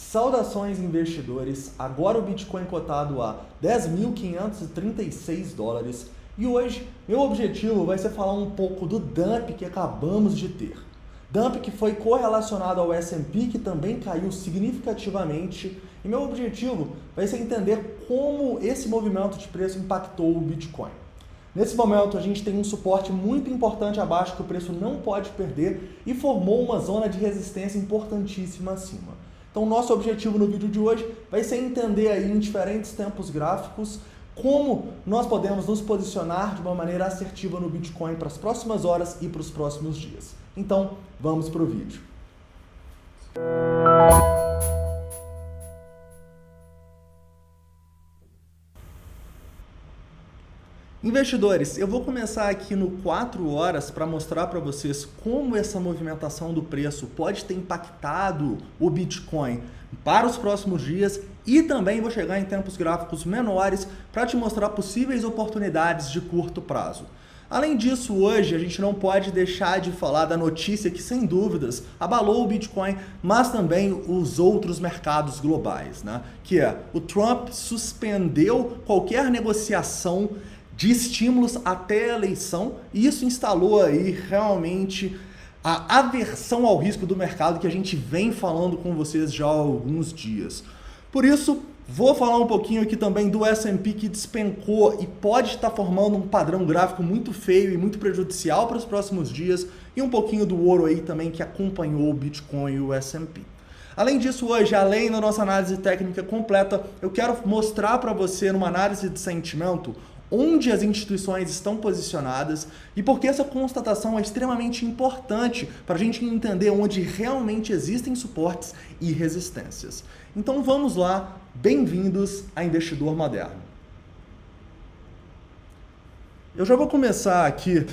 Saudações investidores, agora o Bitcoin cotado a 10.536 dólares e hoje meu objetivo vai ser falar um pouco do dump que acabamos de ter. Dump que foi correlacionado ao S&P, que também caiu significativamente, e meu objetivo vai ser entender como esse movimento de preço impactou o Bitcoin. Nesse momento a gente tem um suporte muito importante abaixo que o preço não pode perder e formou uma zona de resistência importantíssima acima. Então, nosso objetivo no vídeo de hoje vai ser entender aí em diferentes tempos gráficos como nós podemos nos posicionar de uma maneira assertiva no Bitcoin para as próximas horas e para os próximos dias. Então, vamos para o vídeo. Investidores, eu vou começar aqui no 4 horas para mostrar para vocês como essa movimentação do preço pode ter impactado o Bitcoin para os próximos dias e também vou chegar em tempos gráficos menores para te mostrar possíveis oportunidades de curto prazo. Além disso, hoje a gente não pode deixar de falar da notícia que, sem dúvidas, abalou o Bitcoin, mas também os outros mercados globais, né? Que é o Trump suspendeu qualquer negociação de estímulos até a eleição, e isso instalou aí realmente a aversão ao risco do mercado que a gente vem falando com vocês já há alguns dias. Por isso, vou falar um pouquinho aqui também do S&P que despencou e pode estar formando um padrão gráfico muito feio e muito prejudicial para os próximos dias, e um pouquinho do ouro aí também que acompanhou o Bitcoin e o S&P. Além disso, hoje, além da nossa análise técnica completa, eu quero mostrar para você, numa análise de sentimento, onde as instituições estão posicionadas e porque essa constatação é extremamente importante para a gente entender onde realmente existem suportes e resistências. Então vamos lá, bem-vindos a Investidor Moderno. Eu já vou começar aqui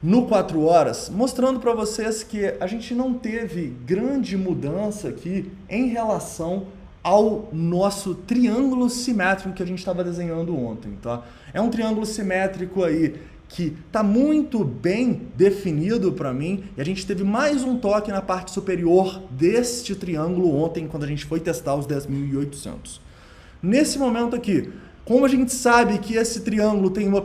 no 4 horas mostrando para vocês que a gente não teve grande mudança aqui em relação ao nosso triângulo simétrico que a gente estava desenhando ontem, tá? É um triângulo simétrico aí que está muito bem definido para mim, e a gente teve mais um toque na parte superior deste triângulo ontem, quando a gente foi testar os 10.800. Nesse momento aqui, como a gente sabe que esse triângulo tem uma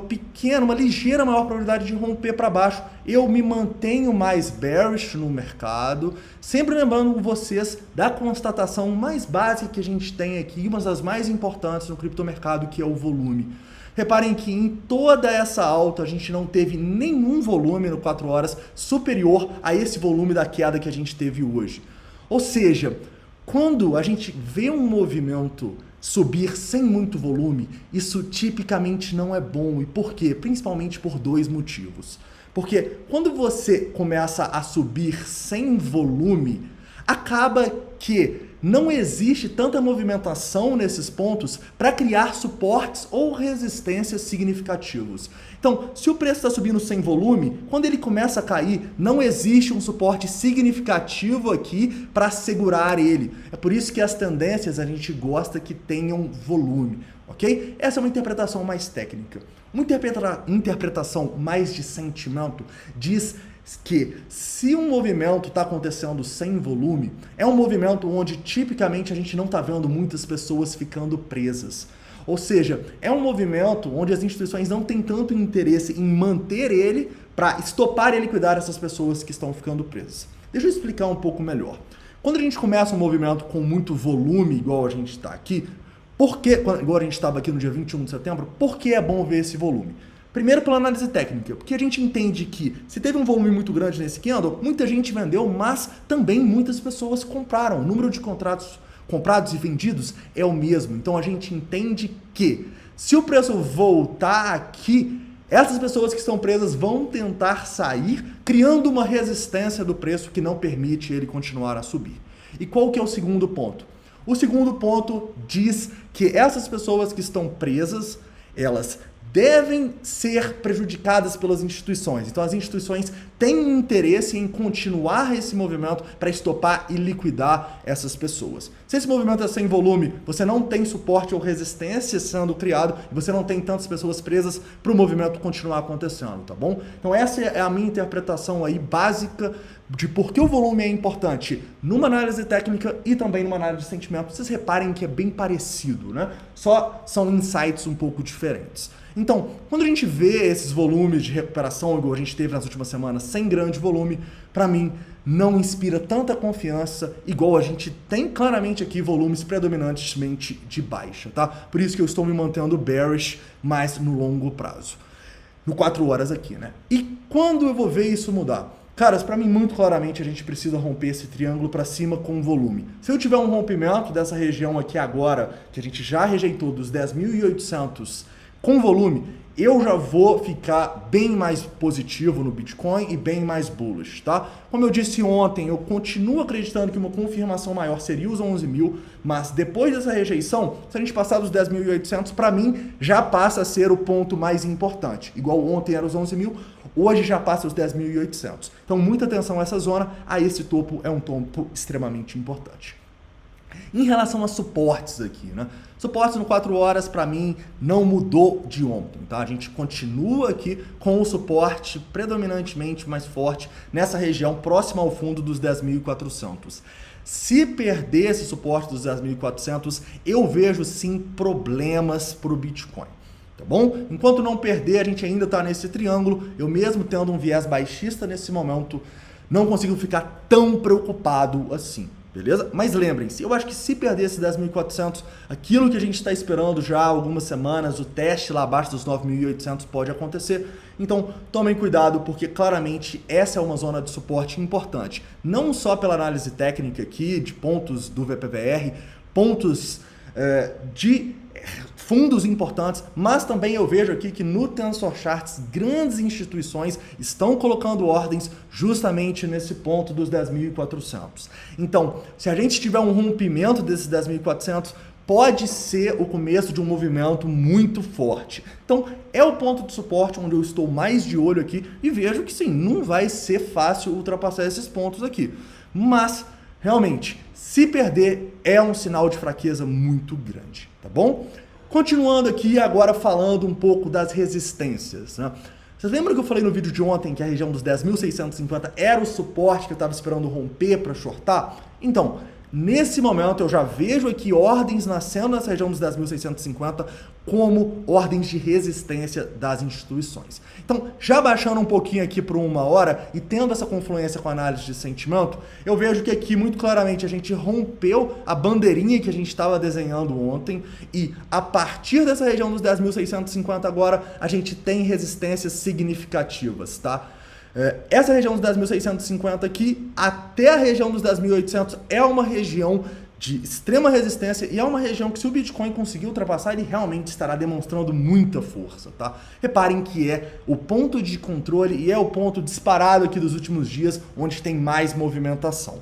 ligeira maior probabilidade de romper para baixo, eu me mantenho mais bearish no mercado, sempre lembrando vocês da constatação mais básica que a gente tem aqui, uma das mais importantes no criptomercado, que é o volume. Reparem que em toda essa alta a gente não teve nenhum volume no 4 horas superior a esse volume da queda que a gente teve hoje. Ou seja, quando a gente vê um movimento subir sem muito volume, isso tipicamente não é bom. E por quê? Principalmente por dois motivos. Porque quando você começa a subir sem volume, acaba que não existe tanta movimentação nesses pontos para criar suportes ou resistências significativos. Então, se o preço está subindo sem volume, quando ele começa a cair, não existe um suporte significativo aqui para segurar ele. É por isso que as tendências a gente gosta que tenham volume, ok? Essa é uma interpretação mais técnica. Uma interpretação mais de sentimento diz que se um movimento está acontecendo sem volume, é um movimento onde tipicamente a gente não está vendo muitas pessoas ficando presas. Ou seja, é um movimento onde as instituições não têm tanto interesse em manter ele para estopar e liquidar essas pessoas que estão ficando presas. Deixa eu explicar um pouco melhor. Quando a gente começa um movimento com muito volume, igual a gente está aqui, igual a gente estava aqui no dia 21 de setembro, por que é bom ver esse volume? Primeiro, pela análise técnica, porque a gente entende que se teve um volume muito grande nesse candle, muita gente vendeu, mas também muitas pessoas compraram. O número de contratos comprados e vendidos é o mesmo. Então a gente entende que se o preço voltar aqui, essas pessoas que estão presas vão tentar sair, criando uma resistência do preço que não permite ele continuar a subir. E qual que é o segundo ponto? O segundo ponto diz que essas pessoas que estão presas, elas devem ser prejudicadas pelas instituições. Então as instituições têm interesse em continuar esse movimento para estopar e liquidar essas pessoas. Se esse movimento é sem volume, você não tem suporte ou resistência sendo criado e você não tem tantas pessoas presas para o movimento continuar acontecendo, tá bom? Então essa é a minha interpretação aí básica de por que o volume é importante numa análise técnica e também numa análise de sentimento, vocês reparem que é bem parecido, né? Só são insights um pouco diferentes. Então, quando a gente vê esses volumes de recuperação, igual a gente teve nas últimas semanas, sem grande volume, para mim, não inspira tanta confiança, igual a gente tem claramente aqui volumes predominantemente de baixa, tá? Por isso que eu estou me mantendo bearish, mas no longo prazo. No 4 horas aqui, né? E quando eu vou ver isso mudar? Caras, para mim, muito claramente, a gente precisa romper esse triângulo para cima com volume. Se eu tiver um rompimento dessa região aqui agora, que a gente já rejeitou dos 10.800 com volume, eu já vou ficar bem mais positivo no Bitcoin e bem mais bullish, tá? Como eu disse ontem, eu continuo acreditando que uma confirmação maior seria os 11.000, mas depois dessa rejeição, se a gente passar dos 10.800, para mim, já passa a ser o ponto mais importante. Igual ontem era os 11.000, hoje já passa os 10.800. Então, muita atenção a essa zona, a esse topo é um topo extremamente importante. Em relação a suportes aqui, né? Suportes no 4 horas, para mim, não mudou de ontem, tá? A gente continua aqui com o suporte predominantemente mais forte nessa região próxima ao fundo dos 10.400. Se perder esse suporte dos 10.400, eu vejo sim problemas para o Bitcoin. Tá bom? Enquanto não perder, a gente ainda está nesse triângulo. Eu mesmo tendo um viés baixista nesse momento, não consigo ficar tão preocupado assim. Beleza? Mas lembrem-se, eu acho que se perder esses 10.400, aquilo que a gente está esperando já há algumas semanas, o teste lá abaixo dos 9.800 pode acontecer. Então, tomem cuidado, porque claramente essa é uma zona de suporte importante. Não só pela análise técnica aqui, de pontos do VPVR, pontos de fundos importantes, mas também eu vejo aqui que no Tensor Charts grandes instituições estão colocando ordens justamente nesse ponto dos 10.400. Então, se a gente tiver um rompimento desses 10.400, pode ser o começo de um movimento muito forte. Então, é o ponto de suporte onde eu estou mais de olho aqui e vejo que sim, não vai ser fácil ultrapassar esses pontos aqui. Mas, realmente, se perder é um sinal de fraqueza muito grande, tá bom? Continuando aqui, agora falando um pouco das resistências, né? Vocês lembram que eu falei no vídeo de ontem que a região dos 10.650 era o suporte que eu estava esperando romper para shortar? Então, nesse momento eu já vejo aqui ordens nascendo nessa região dos 10.650 como ordens de resistência das instituições. Então, já baixando um pouquinho aqui por 1 hora e tendo essa confluência com a análise de sentimento, eu vejo que aqui muito claramente a gente rompeu a bandeirinha que a gente estava desenhando ontem e a partir dessa região dos 10.650 agora a gente tem resistências significativas, tá? Essa região dos 10.650 aqui até a região dos 10.800 é uma região de extrema resistência e é uma região que se o Bitcoin conseguir ultrapassar, ele realmente estará demonstrando muita força, tá? Reparem que é o ponto de controle e é o ponto disparado aqui dos últimos dias onde tem mais movimentação.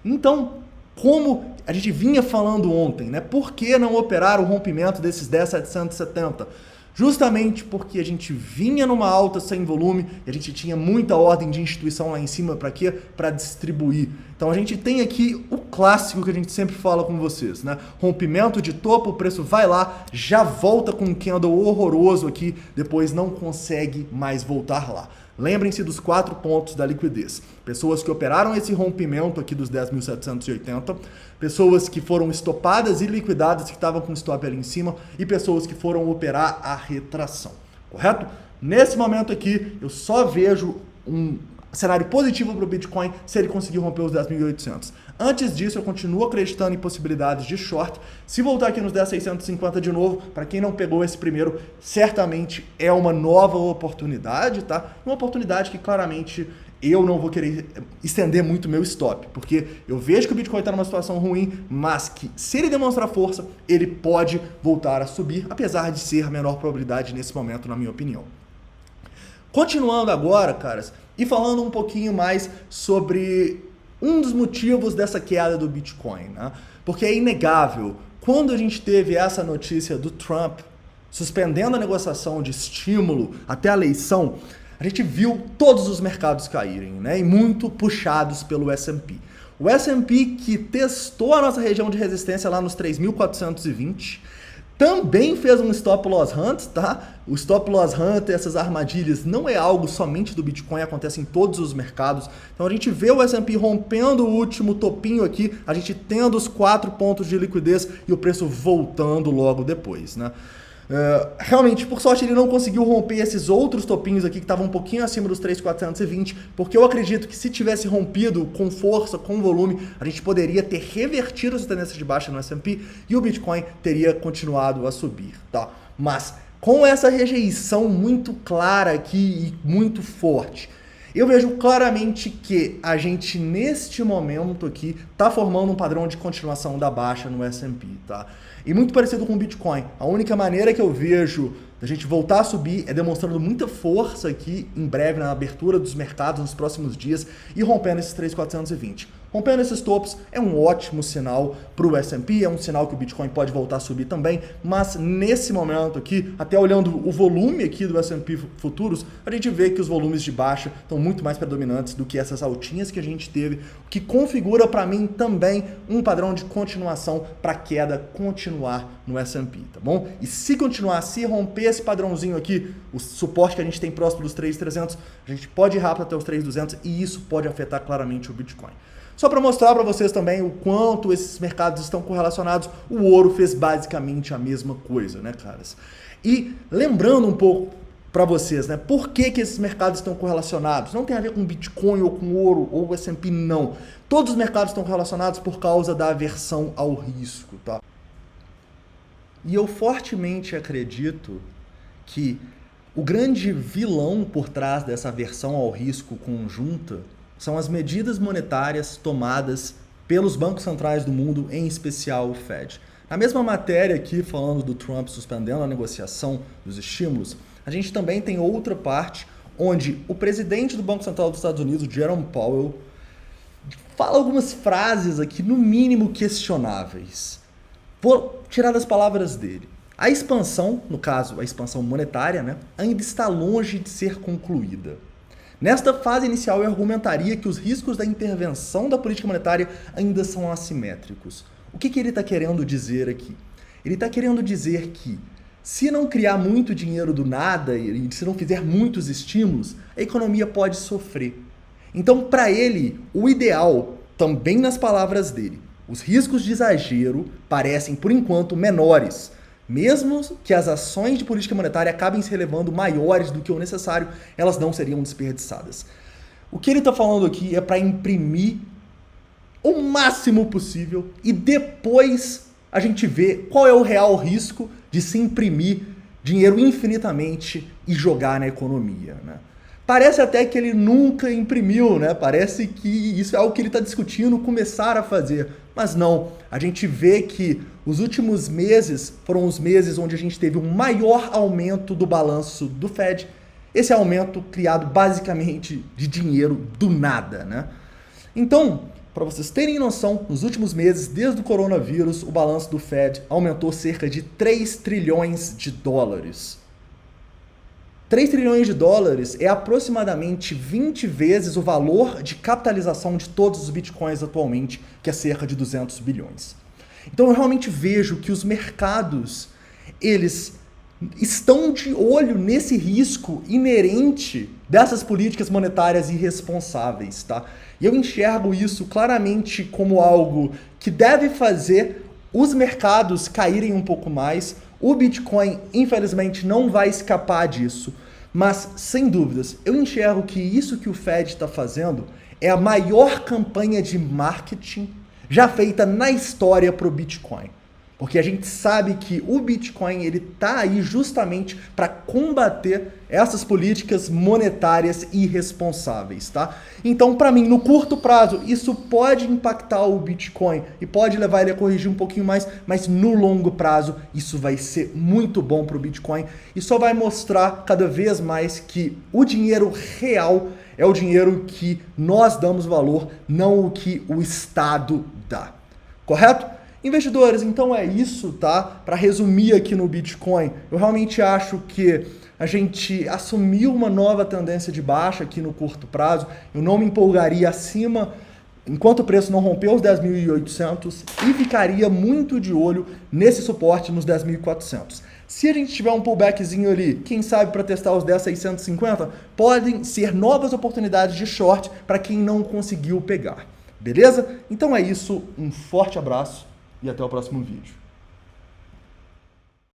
Então, como a gente vinha falando ontem, né? Por que não operar o rompimento desses 10.770? Justamente porque a gente vinha numa alta sem volume e a gente tinha muita ordem de instituição lá em cima para quê? Para distribuir. Então a gente tem aqui o clássico que a gente sempre fala com vocês, né? Rompimento de topo, o preço vai lá, já volta com um candle horroroso aqui, depois não consegue mais voltar lá. Lembrem-se dos 4 pontos da liquidez. Pessoas que operaram esse rompimento aqui dos 10.780, pessoas que foram estopadas e liquidadas, que estavam com stop ali em cima, e pessoas que foram operar a retração, correto? Nesse momento aqui, eu só vejo um cenário positivo para o Bitcoin se ele conseguir romper os 10.800. Antes disso, eu continuo acreditando em possibilidades de short. Se voltar aqui nos 10.650 de novo, para quem não pegou esse primeiro, certamente é uma nova oportunidade, tá? Uma oportunidade que claramente eu não vou querer estender muito meu stop, porque eu vejo que o Bitcoin está numa situação ruim, mas que se ele demonstrar força, ele pode voltar a subir, apesar de ser a menor probabilidade nesse momento, na minha opinião. Continuando agora, caras, e falando um pouquinho mais sobre um dos motivos dessa queda do Bitcoin, né? Porque é inegável, quando a gente teve essa notícia do Trump suspendendo a negociação de estímulo até a eleição, a gente viu todos os mercados caírem, né? E muito puxados pelo S&P. O S&P que testou a nossa região de resistência lá nos 3.420, também fez um stop loss hunt, tá? O stop loss hunt, essas armadilhas, não é algo somente do Bitcoin, acontece em todos os mercados. Então a gente vê o S&P rompendo o último topinho aqui, a gente tendo os 4 pontos de liquidez e o preço voltando logo depois, né? Realmente, por sorte, ele não conseguiu romper esses outros topinhos aqui que estavam um pouquinho acima dos 3.420, porque eu acredito que se tivesse rompido com força, com volume, a gente poderia ter revertido essa tendência de baixa no S&P e o Bitcoin teria continuado a subir, tá? Mas com essa rejeição muito clara aqui e muito forte, eu vejo claramente que a gente, neste momento aqui, está formando um padrão de continuação da baixa no S&P, tá? E muito parecido com o Bitcoin. A única maneira que eu vejo da gente voltar a subir é demonstrando muita força aqui em breve na abertura dos mercados nos próximos dias e rompendo esses 3.420. Rompendo esses topos é um ótimo sinal para o S&P, é um sinal que o Bitcoin pode voltar a subir também, mas nesse momento aqui, até olhando o volume aqui do S&P futuros, a gente vê que os volumes de baixa estão muito mais predominantes do que essas altinhas que a gente teve, o que configura para mim também um padrão de continuação para a queda continuar no S&P, tá bom? E se continuar, se romper esse padrãozinho aqui, o suporte que a gente tem próximo dos 3.300, a gente pode ir rápido até os 3.200 e isso pode afetar claramente o Bitcoin. Só para mostrar para vocês também o quanto esses mercados estão correlacionados, o ouro fez basicamente a mesma coisa, né, caras? E lembrando um pouco para vocês, né, por que esses mercados estão correlacionados? Não tem a ver com Bitcoin ou com ouro ou S&P, não. Todos os mercados estão correlacionados por causa da aversão ao risco, tá? E eu fortemente acredito que o grande vilão por trás dessa aversão ao risco conjunta são as medidas monetárias tomadas pelos bancos centrais do mundo, em especial o Fed. Na mesma matéria aqui, falando do Trump suspendendo a negociação dos estímulos, a gente também tem outra parte onde o presidente do Banco Central dos Estados Unidos, Jerome Powell, fala algumas frases aqui, no mínimo questionáveis. Vou tirar das palavras dele. A expansão, no caso a expansão monetária, né, ainda está longe de ser concluída. Nesta fase inicial, eu argumentaria que os riscos da intervenção da política monetária ainda são assimétricos. O que ele está querendo dizer aqui? Ele está querendo dizer que, se não criar muito dinheiro do nada e se não fizer muitos estímulos, a economia pode sofrer. Então, para ele, o ideal, também nas palavras dele, os riscos de exagero parecem, por enquanto, menores. Mesmo que as ações de política monetária acabem se elevando maiores do que o necessário, elas não seriam desperdiçadas. O que ele está falando aqui é para imprimir o máximo possível e depois a gente vê qual é o real risco de se imprimir dinheiro infinitamente e jogar na economia, né? Parece até que ele nunca imprimiu, né? Parece que isso é algo que ele está discutindo começar a fazer. Mas não, a gente vê que os últimos meses foram os meses onde a gente teve um maior aumento do balanço do Fed. Esse aumento criado basicamente de dinheiro do nada, né? Então, para vocês terem noção, nos últimos meses, desde o coronavírus, o balanço do Fed aumentou cerca de 3 trilhões de dólares. 3 trilhões de dólares é aproximadamente 20 vezes o valor de capitalização de todos os bitcoins atualmente, que é cerca de 200 bilhões. Então eu realmente vejo que os mercados, eles estão de olho nesse risco inerente dessas políticas monetárias irresponsáveis, tá? E eu enxergo isso claramente como algo que deve fazer os mercados caírem um pouco mais. O Bitcoin, infelizmente, não vai escapar disso, mas, sem dúvidas, eu enxergo que isso que o Fed está fazendo é a maior campanha de marketing já feita na história para o Bitcoin. Porque a gente sabe que o Bitcoin ele tá aí justamente para combater essas políticas monetárias irresponsáveis, tá? Então, para mim, no curto prazo, isso pode impactar o Bitcoin e pode levar ele a corrigir um pouquinho mais, mas no longo prazo, isso vai ser muito bom para o Bitcoin e só vai mostrar cada vez mais que o dinheiro real é o dinheiro que nós damos valor, não o que o Estado dá. Correto? Investidores, então é isso, tá? Para resumir aqui no Bitcoin, eu realmente acho que a gente assumiu uma nova tendência de baixa aqui no curto prazo. Eu não me empolgaria acima enquanto o preço não romper os 10.800 e ficaria muito de olho nesse suporte nos 10.400. Se a gente tiver um pullbackzinho ali, quem sabe para testar os 10.650, podem ser novas oportunidades de short para quem não conseguiu pegar. Beleza? Então é isso, um forte abraço e até o próximo vídeo.